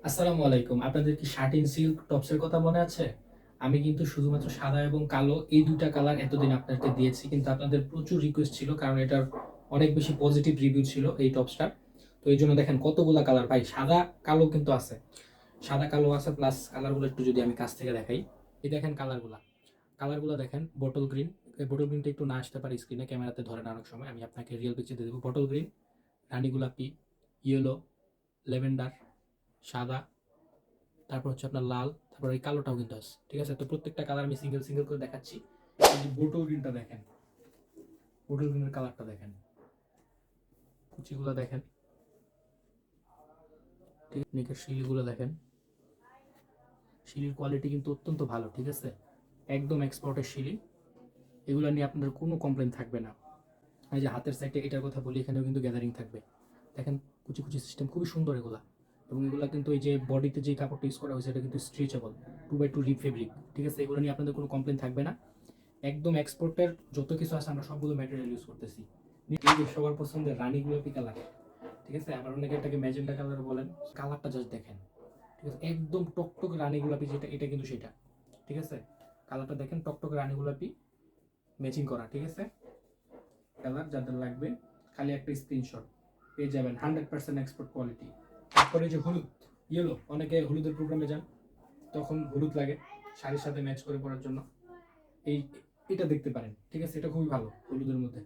আসসালামু আলাইকুম। আপনাদের কি শার্টিন সিল্ক টপসের কথা মনে আছে? আমি কিন্তু শুধুমাত্র সাদা এবং কালো এই ২ টা কালার এতদিন আপনাদেরকে দিয়েছি। কিন্তু আপনাদের প্রচুর রিকোয়েস্ট ছিল কারণ এটার অনেক বেশি পজিটিভ রিভিউ ছিল এই টপসটার। তো এইজন্য দেখেন কতগুলা কালার ভাই সাদা কালো কিন্তু আছে। সাদা কালো আছে প্লাস কালারগুলো একটু যদি আমি কাছ থেকে দেখাই। এই দেখেন কালারগুলা। কালারগুলা দেখেন বটল গ্রিন। এই বটল গ্রিনটা একটু না আসতে পারে স্ক্রিনে ক্যামেরাতে ধরে না অনেক সময়। আমি আপনাকে রিয়েল পিকচার দিয়ে দেব। বটল গ্রিন, রানী গোলাপি, ইয়েলো, ল্যাভেন্ডার, সাদা, তারপর হচ্ছে আপনার লাল, তারপর এই কালোটাও কিন্তু আছে। ঠিক আছে? তো প্রত্যেকটা কালার আমি সিঙ্গেল সিঙ্গেল করে দেখাচ্ছি। এই যে বোটল গ্রিনটা দেখেন, বোটল গ্রিনের কালারটা দেখেন, কুচিগুলো দেখেন, ঠিক নিকের শিলিগুলো দেখেন। শিলির কোয়ালিটি কিন্তু অত্যন্ত ভালো, ঠিক আছে? একদম এক্সপোর্টের শিলি। এগুলো নিয়ে আপনাদের কোনো কমপ্লেন থাকবে না। এই যে হাতের সাইডে এটার কথা বলি, এখানেও কিন্তু গ্যাদারিং থাকবে। দেখেন কুচি কুচি সিস্টেম খুবই সুন্দর এগুলা। এবং এগুলা কিন্তু এই যে বডিতে যে কাপড়টা ইউজ করা হয়েছে এটা কিন্তু স্ট্রেচেবল 2x2 রিপ ফেব্রিক। ঠিক আছে? এগুলো নিয়ে আপনাদের কোনো কমপ্লেন থাকবে না। একদম এক্সপোর্টের যত কিছু আছে আমরা সবগুলো ম্যাটেরিয়াল ইউজ করতেছি। এই যে সবার পছন্দের রানী গোলাপি কালার, ঠিক আছে? আবার অনেকে এটাকে ম্যাজেন্টা কালার বলেন। কালারটা জাস্ট দেখেন, ঠিক আছে? একদম টকটক রানী গোলাপি, যেটা এটা কিন্তু সেটা, ঠিক আছে? কালারটা দেখেন, টকটক রানী গোলাপি ম্যাচিং করা, ঠিক আছে? কালার যাদের লাগবে খালি একটা স্ক্রিনশট পেয়ে যাবেন, 100% এক্সপোর্ট কোয়ালিটি। তারপরে যে হলুদ, ইয়েলো, অনেকে হলুদের প্রোগ্রামে যান তখন হলুদ লাগে শাড়ির সাথে ম্যাচ করে পরার জন্য। এই এটা দেখতে পারেন, ঠিক আছে? এটা খুবই ভালো হলুদের মধ্যে।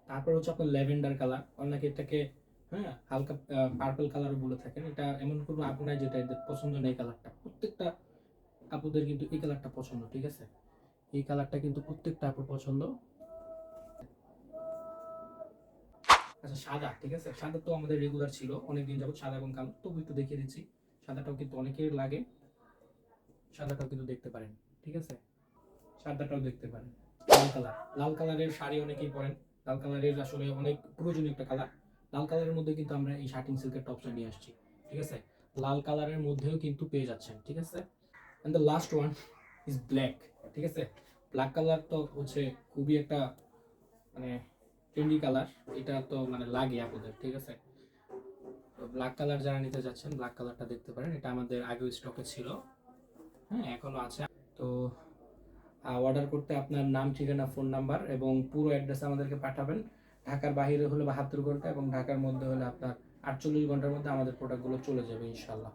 তারপর হচ্ছে আপনার ল্যাভেন্ডার কালার, অনেকে এটাকে হ্যাঁ হালকা পার্পল কালারও বলে থাকেন। এটা এমন কোনো আপু নাই যেটা এদের পছন্দ নেই। কালারটা প্রত্যেকটা আপুদের কিন্তু এই কালারটা পছন্দ, ঠিক আছে? এই কালারটা কিন্তু প্রত্যেকটা আপুর পছন্দ। আচ্ছা সাদা, ঠিক আছে? সাদা তো আমাদের রেগুলার ছিল অনেকদিন যাবত, সাদা এবং কালো। তবু একটু দেখিয়ে দিচ্ছি। সাদাটাও কিন্তু অনেকের লাগে, সাদাটাও কিন্তু দেখতে পারেন, ঠিক আছে? সাদাটাও দেখতে পারেন। লাল কালার, লাল কালারের শাড়ি অনেকেই পরেন। লাল কালারের আসলে অনেক প্রয়োজনীয় একটা কালার। লাল কালারের মধ্যে কিন্তু আমরা এই শার্টিং সিল্কের টপসটা নিয়ে আসছি, ঠিক আছে? লাল কালারের মধ্যেও কিন্তু পেয়ে যাচ্ছেন, ঠিক আছে? And the last one is black, ঠিক আছে? ব্ল্যাক কালার তো হচ্ছে খুবই একটা মানে ট্রেন্ডি কালার। এটা তো মানে লাগে আপনাদের, ঠিক আছে? তো ব্ল্যাক কালার যারা নিতে যাচ্ছেন ব্ল্যাক কালারটা দেখতে পারেন। এটা আমাদের আগেও স্টকে ছিল, হ্যাঁ এখনো আছে। তো অর্ডার করতে আপনার নাম, ঠিকানা, ফোন নাম্বার এবং পুরো অ্যাড্রেস আমাদেরকে পাঠাবেন। ঢাকার বাইরে হলে 72 ঘন্টা এবং ঢাকার মধ্যে হলে আপনার 48 ঘন্টার মধ্যে আমাদের প্রোডাক্টগুলো চলে যাবে ইনশাল্লাহ।